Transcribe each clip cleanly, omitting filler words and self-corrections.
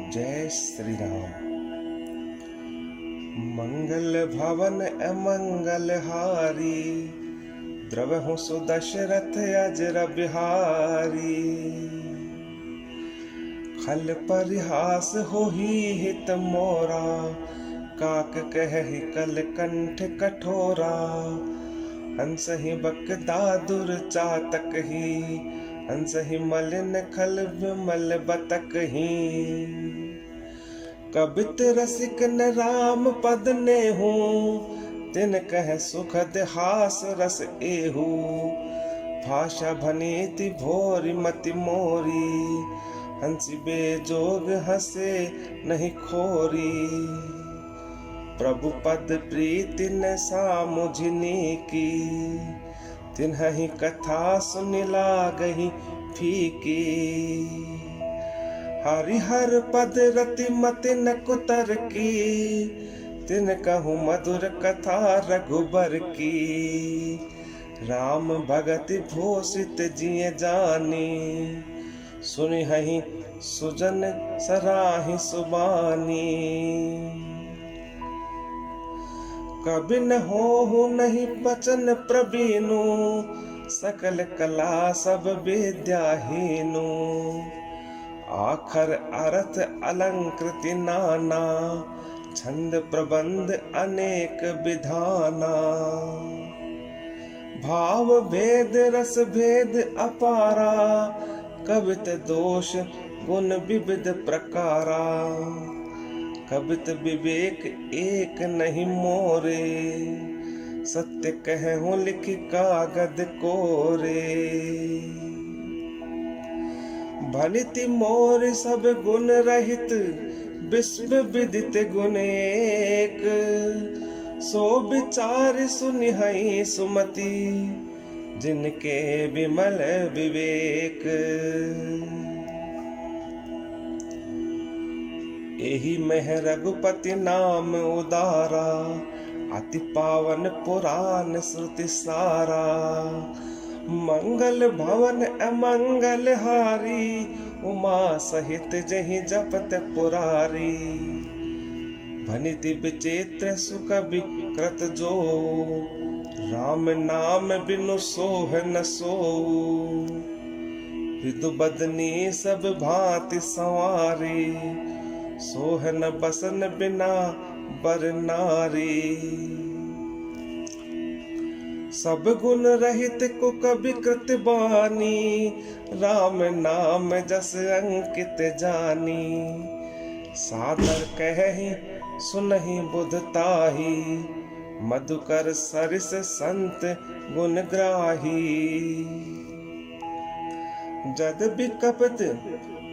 जय श्री राम। मंगल भवन अमंगल हारी, द्रवहु सुदशरथ अजर बिहारी। खल परिहास होहि हित मोरा, काक कहहि कल कंठ कठोरा। हंस ही बकदादुर चातक ही, हंस ही मलिन खल विमल बतक ही। कबित रसिक न राम पद नेहु, तिन कह सुखद हास रस एहु। भाषा भनीति भोरी मति मोरी, हंसी बेजोग हंसे नहीं खोरी। प्रभु पद प्रीति न सामुझनी की, तिन्हि कथा सुनि लागहि फीकी। हरिहर पद रति मति न कुतर की, तिन कहूँ मधुर कथा रघुबर की। राम भगति भूषित जिय जानी, सुनिहि सुजन सराहि सुबानी। कबि न होहु नहीं बचन प्रवीणु, सकल कला सब विद्याहीनु। आखर अर्थ अलंकृति नाना, छंद प्रबंध अनेक विधाना। भाव भेद रस भेद अपारा, कवित दोष गुण विविध प्रकारा। कवित विवेक एक नहीं मोरे, सत्य कहूँ लिखि कागद कोरे। भनिति मोर सब गुण रहित, विश्व विदित गुण एक। सो विचार सुनिहि सुमति, जिनके विमल विवेक। एहि मह रघुपति नाम उदारा, अति पावन पुराण श्रुति सारा। मंगल भवन अमंगल हारी, उमा सहित जहि जपत पुरारी। भनिति विचित्र सुकवि कृत जो, राम नाम बिनु सोह न सोऊ। विदु बदनी सब भांति संवारी, सोह न बसन बिना बर नारी। सब गुण रहित कुकबि कृत बानी, राम नाम जस अंकित जानी। सादर कहहि सुनहि बुधताही, मधुकर सरिस संत गुण ग्राही।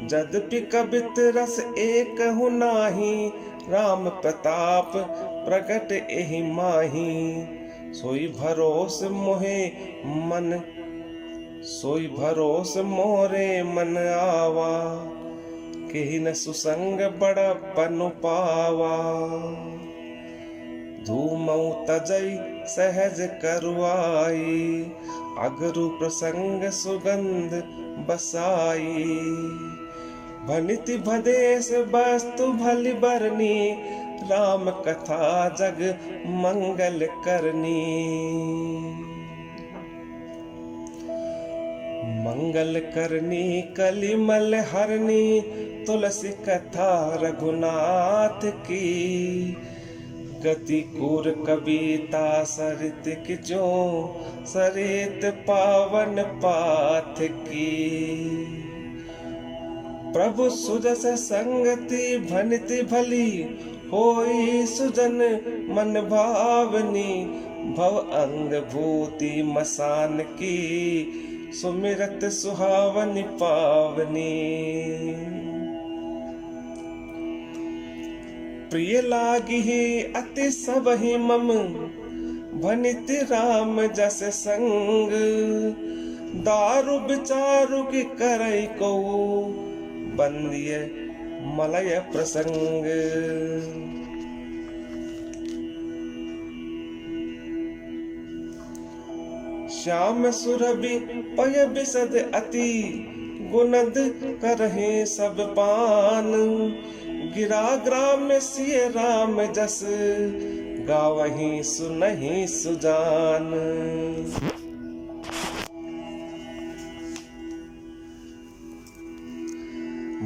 जद्यपि कबित रस एक हु नाही, राम प्रताप प्रगट एहि माही। सोई भरोस मोरे मन आवा, केहि न सुसंग बड़प्पनु पावा। धूमऊ तजई सहज करुआई, अगरु प्रसंग सुगंध बसाई। भनिति भदेश वस्तु भली बरनी, राम कथा जग मंगल करनी। मंगल करनी कलिमल हरनी, तुलसी कथा रघुनाथ की। गति कूर कविता सरित किजो, सरित पावन पाथ की। प्रभु सुजस संगति भनिति भली, होई सुजन मन भावनी। भव अंग भूति मसान की, सुमिरत सुहावनी पावनी। प्रिय लागी अति सबहि मम, भनिति राम जस संग। दारु विचारु की करई को, बंदिय मलय प्रसंग। श्याम सुरभि पय बिसद अति, गुनद करहे सब पान। गिरा ग्राम सिय राम जस, गावहीं सुनहि सुजान।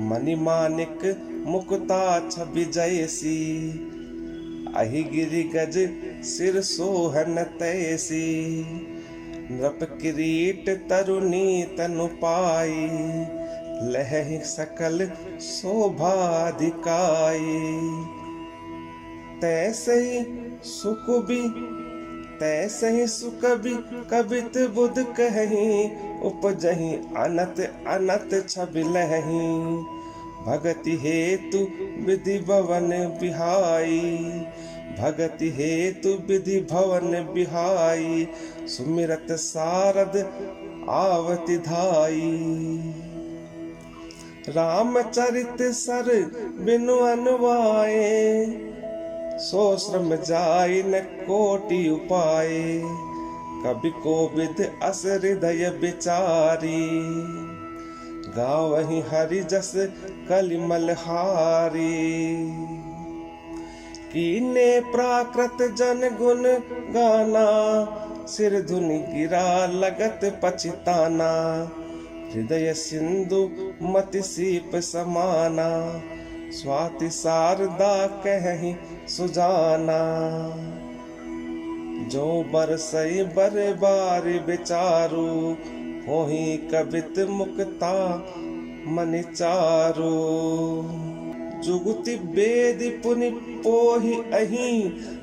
मणिमानिक मुकुता छवि जैसी, अहि गिरि गज सिर सोहन तैसी। नृप किरीट तरुणी तनु पाई, लहहि सकल शोभाधिकाई। तैसहि सुकुबि तैसहि सुकबि कबित बुध कहि, उपजहि अनत अनत छवि लहहि। भगति हेतु विधि भवन बिहाई, भगति हेतु विधि भवन बिहाई। सुमिरत सारद आवति धाई, रामचरित सर बिनु अनुवाए। सो श्रम जाय न कोटि उपाय, कवि कोविद अस हृदय विचारी। गावहि हरि जस कलिमल हारी, कीने प्राकृत जन गुण गाना। सिर धुनि गिरा लगत पछिताना, हृदय सिंधु मति सीप समाना। स्वाति शारदा कहि सुजाना, जो बरसई बर बार विचारू। होहि कबित मुक्ता मनि चारू, जुगति वेद पुनि पोहि अहि।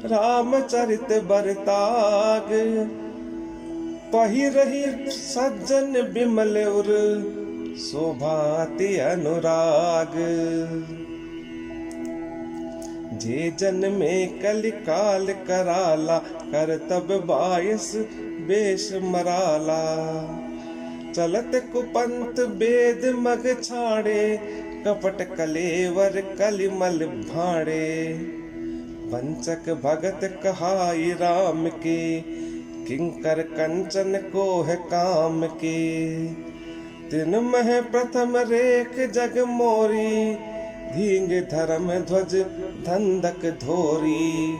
रामचरित बरताग, पहिरहि सज्जन बिमल उर। शोभाति अनुराग, जे जन में कलि काल कराला। करतब बायस बेश मराला, चलत कुपंत वेद मग छाड़े। कपट कलेवर कलिमल भाड़े, वंचक भगत कहाई राम के। किंकर कंचन को है काम के, तिन मह प्रथम रेख जग मोरी। धींग धर्म ध्वज धंधक धोरी,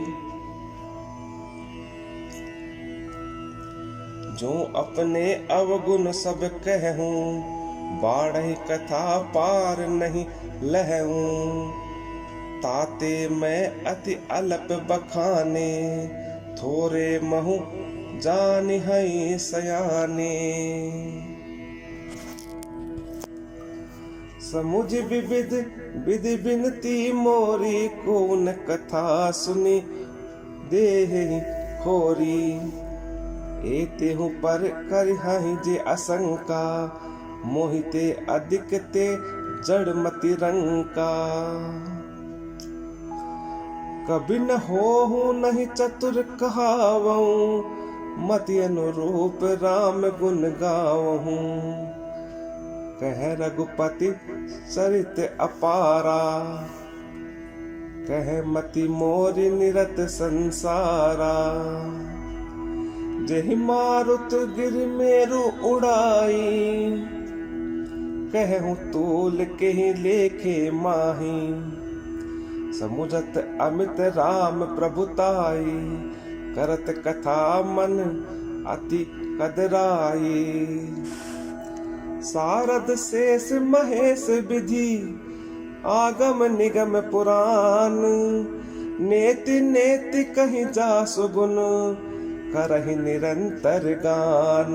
जो अपने अवगुण सब कहूँ। बाढ़ कथा पार नहीं लहूँ, ताते मैं अति अल्प बखाने। थोरे महु जानि हई सयाने, समुझ विविध विधि बिनती मोरी। कौन कथा सुनी देहि खोरी, एते हूँ पर करहि जे आशंका। मोहिते अधिक ते जड़ मति रंका, कभी न होहु नहीं चतुर कहावऊं। मति अनुरूप राम गुण गावहूं, कह रघुपति चरित अपारा। कह मति मोरि निरत संसारा, जहि मारुत गिर मेरु उड़ाई। कहूँ तूल के ही लेखे माही, समुझत अमित राम प्रभुताई। करत कथा मन अति कदराई, सारद शेष महेश विधि। आगम निगम पुराण, नेति नेति कहीं जासु गुण। करहि निरंतर गान,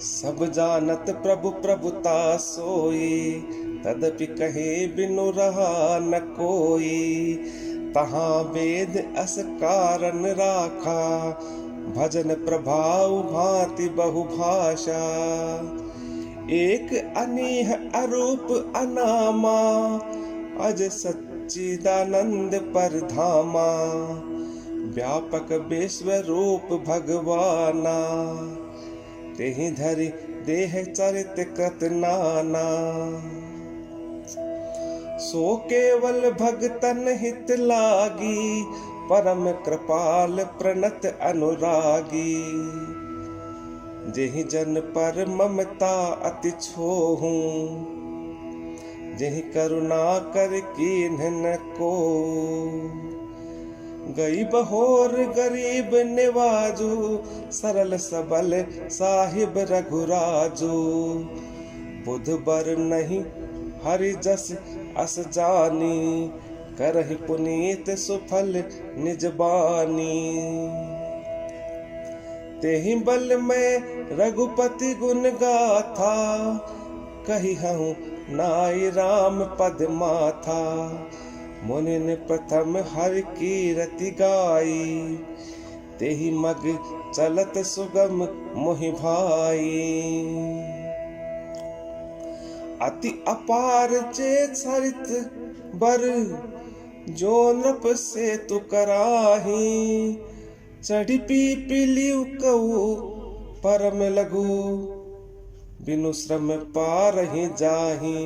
सब जानत प्रभु प्रभुता सोई। तदपि कहे बिनु रहा न कोई। तहाँ वेद अस कारण राखा, भजन प्रभाव भांति बहुभाषा। एक अनीह अरूप अनामा, अज सच्चिदानंद परधामा। व्यापक विश्व रूप भगवाना, तेहि धरि देह चरित कृत नाना। सो केवल भगतन हित लागी, परम कृपाल प्रणत अनुरागी। जेहि जन पर ममता अति छोहू, जेहि करुणा कर कीन्ह को। गई बहोर गरीब निवाजू, सरल सबल साहिब रघुराजू। बुध बर नहीं हरि जस अस जानी, करहि पुनीत सुफल निज बानी। तेहि बल में रघुपति गुण गाथा, कही हूँ नाई राम पद माथा। मुनि ने प्रथम हरि कीरति गाई, तेहि मग चलत सुगम मोहि भाई। अति अपार चेत सरित बर, जो नृप से तु कराही। चढ़ी पीपीलियु कहू परम लघु, बिनु श्रम पारहि जाही।